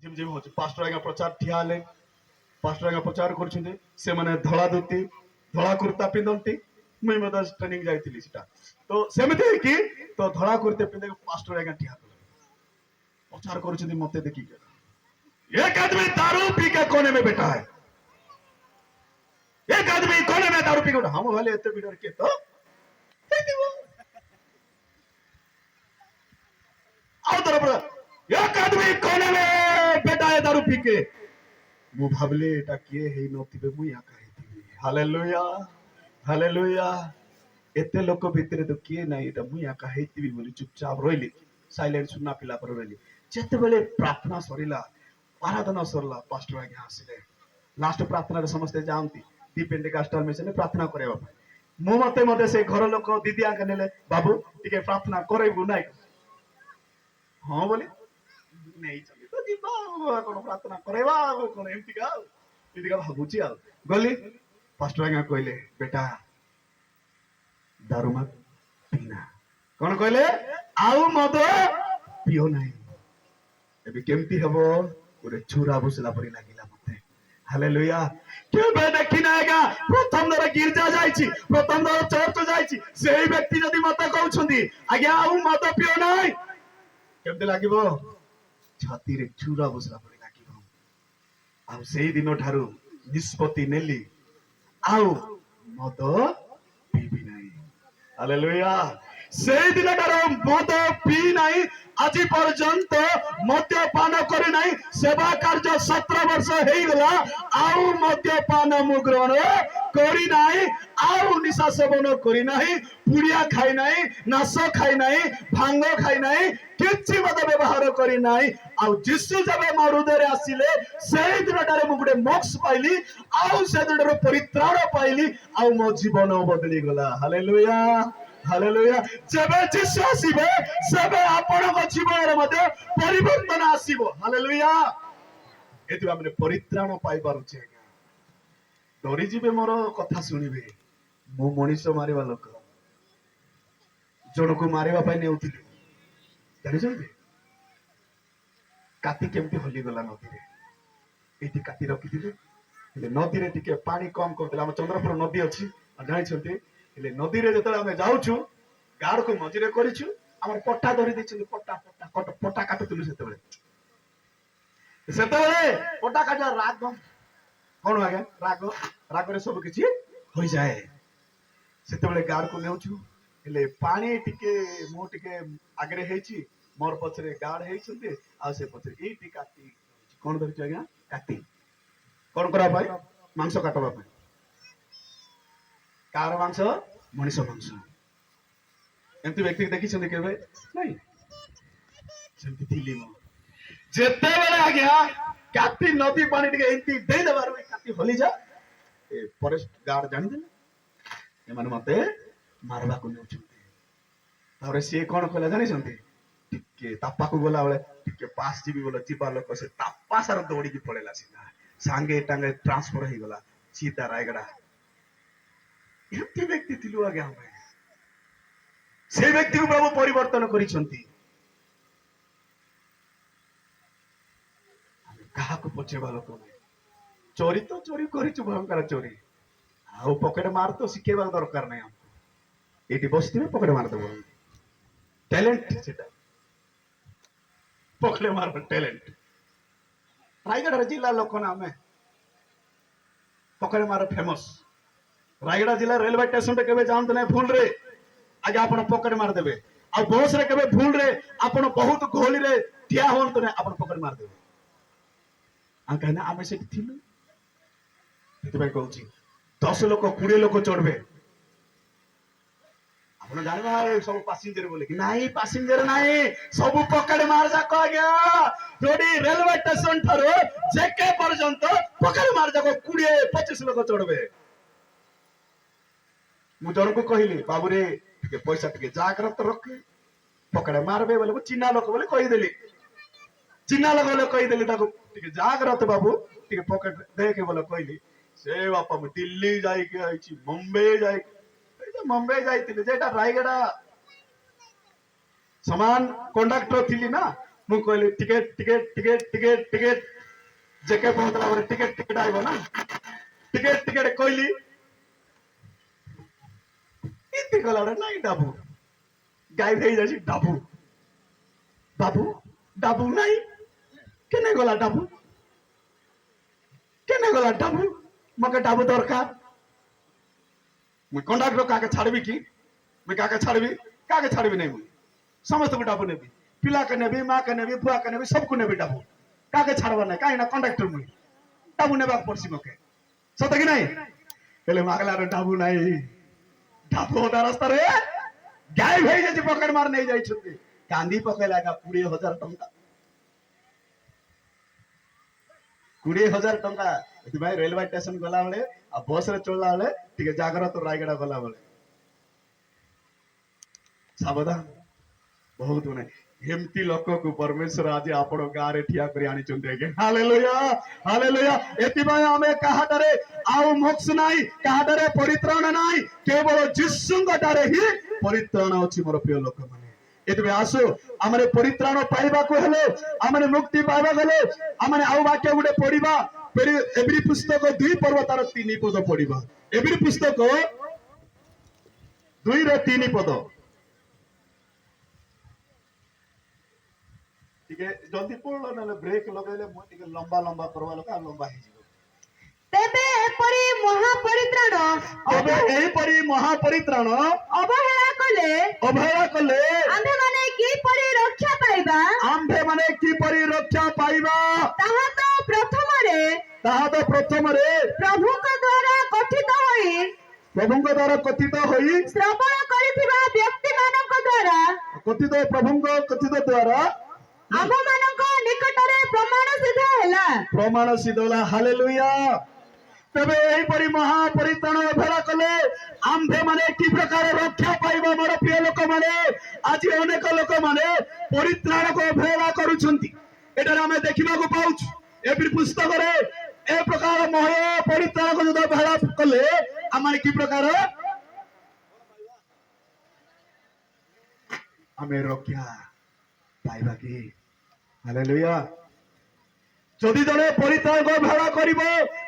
Gym gym होची pastor आज्ञा प्रचार ठिया हेले पास्टर आज्ञा प्रचार करछुंदे से माने धळा धोती धळा कुर्ता पिंदंती मुई मदा ट्रेनिंग जाइतिली सेटा तो सेमते कि तो धळा कुर्ते पिंदे पास्टर आज्ञा ठिया प्रचार करछुंदे मते देखि के एक आदमी दारू पी के कोने में बैठा है एक आदमी कोने में दारू पी के हम वाले एते बिडर के तो आओ तरफ एक आदमी कोने में बैठा है दारू पी के मु भाबले एटा के हे नथिबे मु या कहितिबी हालेलुया हालेलुया एते लोक भितरे तो के नाही एटा मु या कहितिबी बोली चुपचाप रोइली साइलेंट सुनना पिला पर रोइली जेते बेले प्रार्थना सरिला आराधना सरला पास्टर आज्ञा आसिले लास्ट प्रार्थना रे समस्त जानती दीपेंडे कास्टल मिशन प्रार्थना करेबा मु मते मते से घर लोक दीदी आके नेले बाबू टिके प्रार्थना करेबु नाही हां बोले नहीं चली तो जीवा कोन प्रार्थना करेबा कोन एमती का भाबुची आ गली पास्टर आज्ञा कहले बेटा दारू मत पीना कोन कहले आउ मद पियो नाही एबे केमती हबो ओरे छुरा बसला परी लागिला मते हालेलुया केबे देखि नागा प्रथम दर गिरजा जाईची प्रथम दर चर्च जाईची सेही व्यक्ति जदी मते कहउछंदी आज्ञा आउ मद पियो नाही केमते लागिबो छाती रे छुरा बसला परी लागिबो आ सेही दिन ठारू निष्पत्ति नेली आउ मद पीबी नाही हालेलुया सेही दिन ठारू मद पी नाही आज पर्यंत मद्यपान करी नाही सेवा कार्य 17 वर्ष हेई गला आउ मद्यपान मु ग्रहण करी नाही आउ निशा सेवन करी नाही पुड़िया खाई नाही नाश खाई नाही भांग खाई नाही किछि मद व्यवहार करी नाही आउ जिसु जबे मो हृदय रे आसिले सेही दिनटारे मु गुटे मोक्ष पाइली आउ से दिनटारे परित्राण पाइली आउ मो जीवन बदली गला हालेलुया हालेलुया जबे जिसु आसीबे सबे आपण को जीवन रे मध्ये परिवर्तन आसीबो हालेलुया एति हमने परित्राण पाई पारुछे डरी जीवे मोर कथा सुनिबे मो मनीष मारिबा लोक जणको मारिबा पाई नेउतिली जानि छथि काती केमती हली गला नदी रे एति काती रखिथिले हेले नदी रे टिके पानी कम करदेला हम चंद्रपुर नदी अछि जानि छथि हेले नदी रे जतले हम जाउछु गाड़ को मझी रे करिछु हमर पट्टा धरि दिछु पट्टा पट्टा पट्टा काटुतलु सेतेबेले पट्टा काटा राग कोन आगे राग राग रे सब किछि होई जाए सेतेबेले गाड़ को नेउछु हेले पानी टिके मो टिके आगरे हेछि मोर पछरे गाड़ हेछन्ते आ से पछरे एटी काटी कोन धरिछु आज्ञा काटी कोन करा भाई मांस काटबा भाई कार मांस मनीष मांस एमती व्यक्ति देखी छंदे केबे नहीं सेमती थिली मो जेते बेले आज्ञा काटी नदी पानी टिके एंती दे देबार काटी होली जा ए फॉरेस्ट गार्ड जानि देले ए माने मते मारबा को नेउछन्ते तारे से कोन कहला जानि छन्ते टिके तापा को गोला बेले टिके पास जीबी बोला जीबा लोक से तापा सार दौड़ी की पड़ेला सीधा सांगे टांगे ट्रांसफर हे गला सीधा रायगड़ा एमती व्यक्ति थिलु आज्ञा हम से व्यक्ति को प्रभु परिवर्तन करिसंती कहा को पछेबा लोक चोरी तो चोरी करिछु भयंकर चोरी आ पकेट मार तो सिखेबा दरकार नै हमको एटी बसथिबे पकेट मार देबो टैलेंट सेटा पकेट मार टैलेंट रायगढ़ जिला लोक ना हमें पकेट मार फेमस रायगढ़ जिला रेलवे स्टेशन पे केबे जानत नै फुल रे आज आपण पकेट मार देबे आ बस रे केबे फुल रे आपण बहुत गोली रे ठिया होंत नै आपण पकेट मार देबे आ कहना आमे से थिलु एते भाई कहउची 10 लोक 20 लोक चढ़बे आपण जानबा सब पैसेंजर बोले कि नाही पैसेंजर नाही सब पकेट मार जाको आज्ञा जोडी रेलवे स्टेशन थारो जेके पर्यंत पकेट मार जाको 20 25 लोक चढ़बे मु जन को कहली बाबू रे टिके पैसा टिके जागृत रखे पकड़े मारबे बोले चिन्ना लोक बोले कहि देली चिन्ना लोक बोले कहि देली ताको टिके जागृत बाबू टिके पकेट देखे बोले कहली से बापा मु दिल्ली जाई के आइची मुंबई जाई मुंबई जाइतिले जेटा रायगड़ा समान कंडक्टर थिली ना ମୁଁ କହିଲି ticket ticket ticket ticket ticket ଯେକେ ପହଞ୍ଚିଲା ପରେ ଟିକେଟ ଟିକେଟ ଆଇବ ନା ଟିକେଟ ଟିକେଟ କହିଲି ଏମିତି କଲା ବେଳେ ନାଇଁ ଡାବୁ ଗାଈ ହେଇଯାଇଛି ଡାବୁ ବାବୁ ଡାବୁ ନାଇଁ କେନେ ଗଲା ଡାବୁ କେନେ ଗଲା ଡାବୁ ମକେ ଡାବୁ ଦରକାର ମୁଁ କଣ୍ଡକ୍ଟର କାକେ ଛାଡ଼ିବି କି ମୁଁ କାକେ ଛାଡ଼ିବି ନାହିଁ ମୁଁ ସମସ୍ତଙ୍କୁ ଡାବୁ ନେବି ପିଲାକେ ନେବି ମାକେ ନେବି ବୁଆକେ ନେବି ସବୁକୁ ନେବି ଡାବୁ କାକେ ଛାଡ଼ବା ନାହିଁ କାହିଁକି ନା କଣ୍ଡକ୍ଟର ମୁଇଁ ଡାବୁ ନେବାକୁ ପଡୁଛି ମକେ ସତ କି ନାହିଁ ହେଲେ ମାଗଲାର ଡାବୁ ନାହିଁ ଡାବୁ ଅଧା ରାସ୍ତାରେ ଗାଈ ହେଇଯାଇଛି ପକେଟ ମାର ନେଇ ଯାଇଛନ୍ତି କାନ୍ଦି ପକେଇଲା 20,000 ଟଙ୍କା 20,000 ଟଙ୍କା ଏଥିପାଇଁ ରେଲୱେ ଷ୍ଟେସନ ଗଲା ବେଳେ ଆଉ ବସ ରେ ଚଳିଲା ବେଳେ ଟିକେ ଜାଗ୍ରତ ରାୟଗଡ଼ା ଗଲା ବେଳେ ସାବଧାନ ବହୁତ ମାନେ ଏମିତି ଲୋକକୁ ପରମେଶ୍ୱର ଆଜି ଆପଣ ଗାଁରେ ଠିଆ କରି ଆଣିଛନ୍ତି ଆଜ୍ଞା ହାଲେଲୁୟା ହାଲେଲୁୟା ଏଥିପାଇଁ ଆମେ କାହାଠାରେ ଆଉ ମୋକ୍ଷ ନାହିଁ କାହାଠାରେ ପରିତ୍ରାଣ ନାହିଁ କେବଳ ଯୀଶୁଙ୍କଠାରେ ହିଁ ପରିତ୍ରାଣ ଅଛି ମୋର ପ୍ରିୟ ଲୋକମାନେ ଏଥିପାଇଁ ଆସୁ ଆମେ ପରିତ୍ରାଣ ପାଇବାକୁ ହେଲେ ଆମେ ମୁକ୍ତି ପାଇବାକୁ ହେଲେ ଆମେ ଆଉ ବାକ୍ୟ ଗୋଟେ ପଢିବା ଏଭ୍ରି ପୁସ୍ତକ 2 ପର୍ବ ତାର 3 ପଦ ପଢିବା ଏଭ୍ରି ପୁସ୍ତକ 2 ର 3 ପଦ ଟିକେ ଜଲ୍ଦି ପଢିଲ ନହେଲେ ବ୍ରେକ୍ ଲଗେଇଲେ ମୁଁ ଟିକେ ଲମ୍ବା ଲମ୍ବା କରବା ଲୋକ ଆଉ ଲମ୍ବା ହେଇଯିବ ତେବେ ଏପରି ମହାପରିତ୍ରାଣ ଅବହେଳା କଲେ ଆମ୍ଭେମାନେ କିପରି ରକ୍ଷା ପାଇବା ତାହା ତ ପ୍ରଥମରେ ପ୍ରଭୁଙ୍କ ଦ୍ୱାରା କଥିତ ହୋଇ ଶ୍ରବଣ କରିଥିବା ବ୍ୟକ୍ତିମାନଙ୍କ ଦ୍ୱାରା କଥିତ ଦ୍ୱାରା ଆମ୍ଭମାନଙ୍କ ନିକଟରେ ପ୍ରମାଣ ସିଦ୍ଧ ହେଲା ହାଲେଲୁୟା ତେବେ ଏହିପରି ମହାପରିତ୍ରାଣ ଅବହେଳା କଲେ ଆମ୍ଭେ ମାନେ କି ପ୍ରକାର ରକ୍ଷା ପାଇବା ମୋର ପ୍ରିୟ ଲୋକମାନେ ଆଜି ଅନେକ ଲୋକମାନେ ପରିତ୍ରାଣକୁ ଅବହେଳା କରୁଛନ୍ତି ଏଠାରେ ଆମେ ଦେଖିବାକୁ ପାଉଛୁ ଏଭ୍ରି ପୁସ୍ତକରେ ଏ ପ୍ରକାର ମହା ପରିତ୍ରାଣକୁ ଯଦି ଅବହେଳା କଲେ ଆମେ କି ପ୍ରକାର ଆମେ ରକ୍ଷା ପାଇବା କି ହାଲେଲୁୟା যদি জনে পরিত্রাণ অবহেলা করিব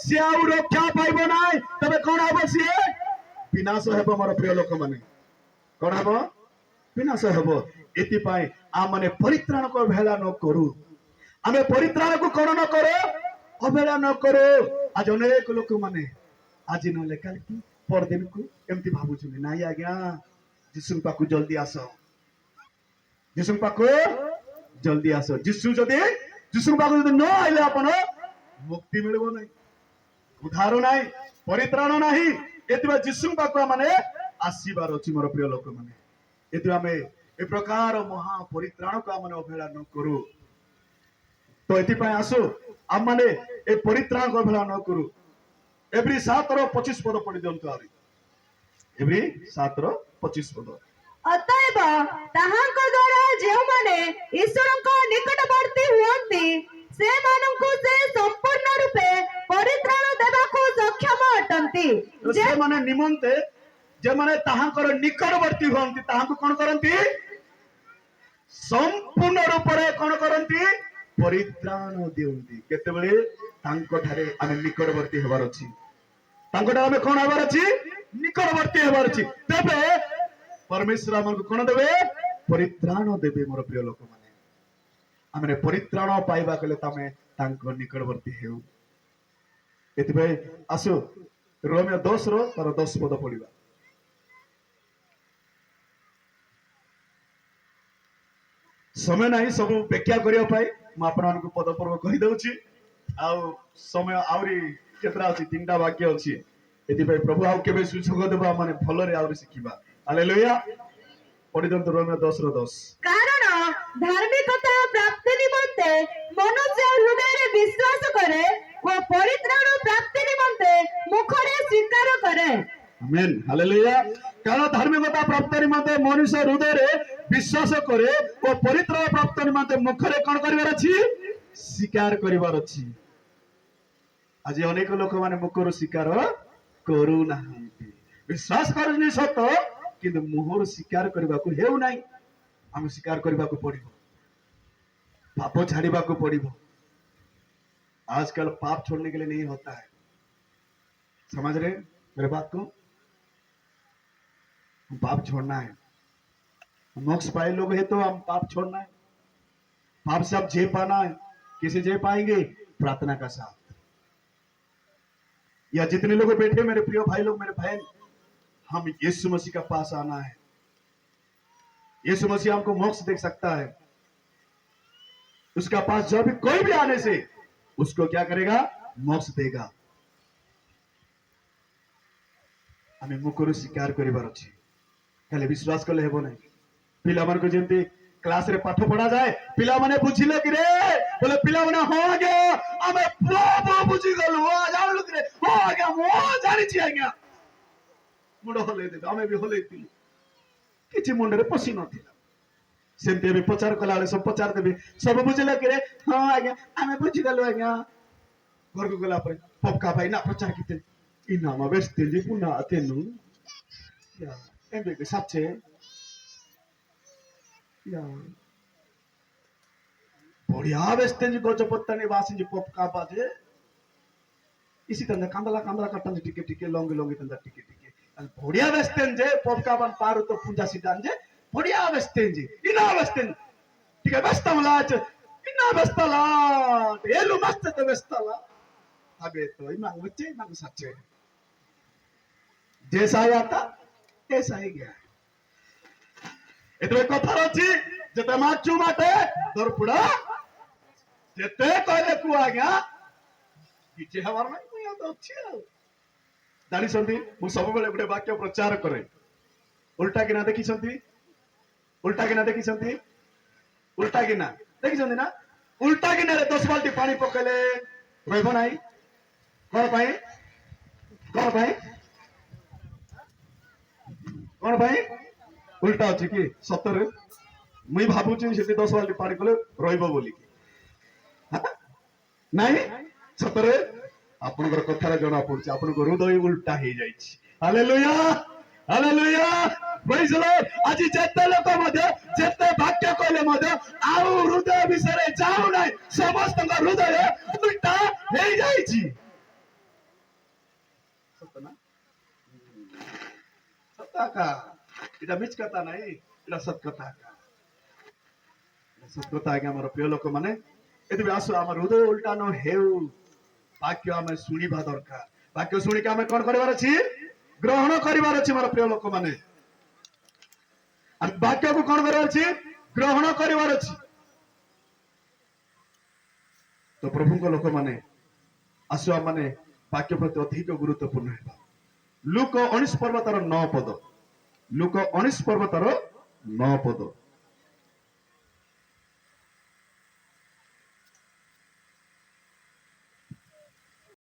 সে আউ রক্ষা পাইব নাই তবে কোন হব সে বিনাশ ହେବ ମୋର প্রিয় লোক মানে কোন হব বিনাশ ହେବ এতিপাই আমনে পরিত্রাণକୁ অবহেলা ন কरू ଆମେ ପରିତ୍ରାଣକୁ কোন ন କରୁ ଅବହେଳା ন କରୁ ଆଜି ଅନେକ ଲୋକ ମାନେ ଆଜି ନହେଲେ କାଲି ପରଦିନକୁ ଏମିତି ଭାବୁଛନ୍ତି ନାଇଁ ଆଜ୍ଞା ଯୀଶୁଙ୍କ ପାଖକୁ ଜଲ୍ଦି ଆସ ଯୀଶୁଙ୍କ ପାଖକୁ ଜଲ୍ଦି ଆସ ଯୀଶୁଙ୍କ ପାଖକୁ ଯଦି ନ ଆଇଲେ ଆପଣ ମୁକ୍ତି ମିଳିବ ନାହିଁ ଉଦ୍ଧାର ନାହିଁ ପରିତ୍ରାଣ ନାହିଁ ଏଥିପାଇଁ ଯୀଶୁଙ୍କ ପାଖକୁ ମାନେ ଆସିବାର ଅଛି ମୋର ପ୍ରିୟ ଲୋକମାନେ ଏଥିପାଇଁ ଆମେ ଏ ପ୍ରକାର ମହା ପରିତ୍ରାଣକୁ ଆମେ ଅବହେଳା ନ କରୁ ତ ଏଥିପାଇଁ ଆସୁ ଆମେ ଏ ପରିତ୍ରାଣକୁ ଅବହେଳା ନ କରୁ ଏଭ୍ରି 7 ର 25 ପଦ ପଢି ଦିଅନ୍ତୁ ଆହୁରି ଏଭ୍ରି 7 ର 25 ପଦ ଅତଏବ ତାହାଙ୍କ ଦ୍ୱାରା ଯେଉଁମାନେ ଈଶ୍ୱରଙ୍କ ନିକଟବର୍ତ୍ତୀ ହୁଅନ୍ତି ସେମାନଙ୍କୁ ସେ ସମ୍ପୂର୍ଣ୍ଣ ରୂପେ ପରିତ୍ରାଣ ଦେବାକୁ ସକ୍ଷମ ଅଟନ୍ତି ସେମାନେ ନିମନ୍ତେ ଯେମାନେ ତାହାଙ୍କର ନିକଟବର୍ତ୍ତୀ ହୁଅନ୍ତି ତାହାଙ୍କୁ କଣ କରନ୍ତି ସମ୍ପୂର୍ଣ୍ଣ ରୂପରେ କଣ କରନ୍ତି ପରିତ୍ରାଣ ଦିଅନ୍ତି କେତେବେଳେ ତାଙ୍କଠାରେ ଆମେ ନିକଟବର୍ତ୍ତୀ ହେବାର ଅଛି ତାଙ୍କଠାରେ ଆମେ କଣ ହେବାର ଅଛି ନିକଟବର୍ତ୍ତୀ ହେବାର ଅଛି ତେବେ परमेश्वर आमको कौन देवे परित्राण देवे मोर प्रिय लोक माने आमे परित्राण पाइबा कले तमे तांको निकटवर्ती हेउ एतिबे आसु रोमियो 10 रो तार 10 पद पढिबा समय नाही सब व्याख्या करिया पाई म आपन मानको पद पर्व कहि दउची आ समय आउरी केतरा अछि 3टा वाक्य अछि एतिबे प्रभु आउ केबे सुसुग देबा माने भलरे आउरी सिखिबा हालेलुया पढ़ी दो रोमियो 10 रो 10 कारण धार्मिकता प्राप्ति निमंते मनुष्य हृदय रे विश्वास करे और परित्राण प्राप्ति निमंते मुखरे स्वीकार करे आमेन हालेलुया कारण धार्मिकता प्राप्ति निमंते मनुष्य हृदय रे विश्वास करे और परित्राण प्राप्ति निमंते मुखरे कोन करिवार अछि स्वीकार करिवार अछि आज अनेक लोक माने मुखरो स्वीकार करू नाहंती विश्वास करनी सत किंतु मुहर स्वीकार करने को हेउ नहीं आम स्वीकार करने को पड़ो पाप छाड़वा को पड़िबो। आजकल पाप छोड़ने के लिए नहीं होता है, समझ रहे मेरे बात को? पाप छोड़ना है, मोक्ष पाए लोग है तो हम पाप छोड़ना है, पाप से अब जी पाना है। किसे जी पाएंगे? प्रार्थना का साथ। या जितने लोग बैठे मेरे प्रिय भाई लोग, मेरे बहन, हम यीशु मसीह का पास आना है। यीशु मसीह हमको मोक्ष दे सकता है। उसका पास जब भी कोई भी आने से उसको क्या करेगा? मोक्ष देगा। हमें मुखर स्वीकार करिवार अछि, खाली विश्वास कले हेबो नहीं। पिला मन को जेंती क्लास रे पाठ पढ़ा जाए, पिला माने बुझिले कि रे, बोले पिला माने हो गया हमें बो बुझी गल हो जानलु कि रे, हो गया मो जानि छी आज्ञा मुंड होले दे, हमें भी होले दिलु किछि मुंड रे पसी नथिला। सेंते भी प्रचार कला वाले सब प्रचार देबे, सब बुझिले कि रे, हां आज्ञा हमें बुझी गल आज्ञा। घर को गला पर पक्का भाई ना प्रचार किते इना मा बेस्ते जी पुना अतेनु या एबे के साथे या बढ़िया बेस्ते जी गज पत्ता ने वासी जी पक्का बाजे इसी तंदा कांदला कांदला कटन टिके टिके लोंगे लोंगे तंदा टिके टिके बढ़िया बेस्ते जे पक्का बन पारु तो पूजा सिदान जे बढ़िया बेस्ते जी इना बेस्ते टिके बेस्ता इना बेस्ताला एलु मस्त तो बेस्ताला अबे तो इमा वच्चे ना सच्चे जैसा आया था ऐसा ही गया। एतरे कथा अछि जते माचू माटे दरपुड़ा जते कहले कु आज्ञा किछे हवार नै मुया तो अछि दानी संती मु सब बेले गुटे वाक्य प्रचार करे उल्टा किना देखि संती उल्टा किना देखि संती उल्टा किना देखि संती ना उल्टा किना रे 10 बाल्टी पानी पकेले रहबो नाही कोन भाई कौन भाई उल्टा अच्छी कि सतरे मुई भावुची से 10 बाल्टी पानी कले रहिबो बोली नहीं सतरे आपनकर कथारे जणा पड़छ आपनको हृदय उल्टा हे जाईछि। Hallelujah hallelujah praise the lord. आज जेते लोक मध्ये जेते वाक्य कहले मध्ये आउ हृदय विषय जाउ नाही समस्त हृदय उल्टा हे जाईछि। सतना सत्ता का इटा मिच कथा नहीं इटा सत कथा का सत कथा के हमर प्रिय लोक माने एति आसो हमर हृदय उल्टा न हेउ वाक्य हमें सुनिबा दरकार वाक्य सुनि के हमें कोन करबार अछि ग्रहण करबार अछि हमर प्रिय लोक माने और वाक्य को कोन करबार अछि ग्रहण करबार अछि। तो प्रभु को लोक माने आसो माने वाक्य प्रति अधिक गुरुत्वपूर्ण हेबा। लुक 19 पर्वतर 9 पद लुक 19 पर्वतर 9 पद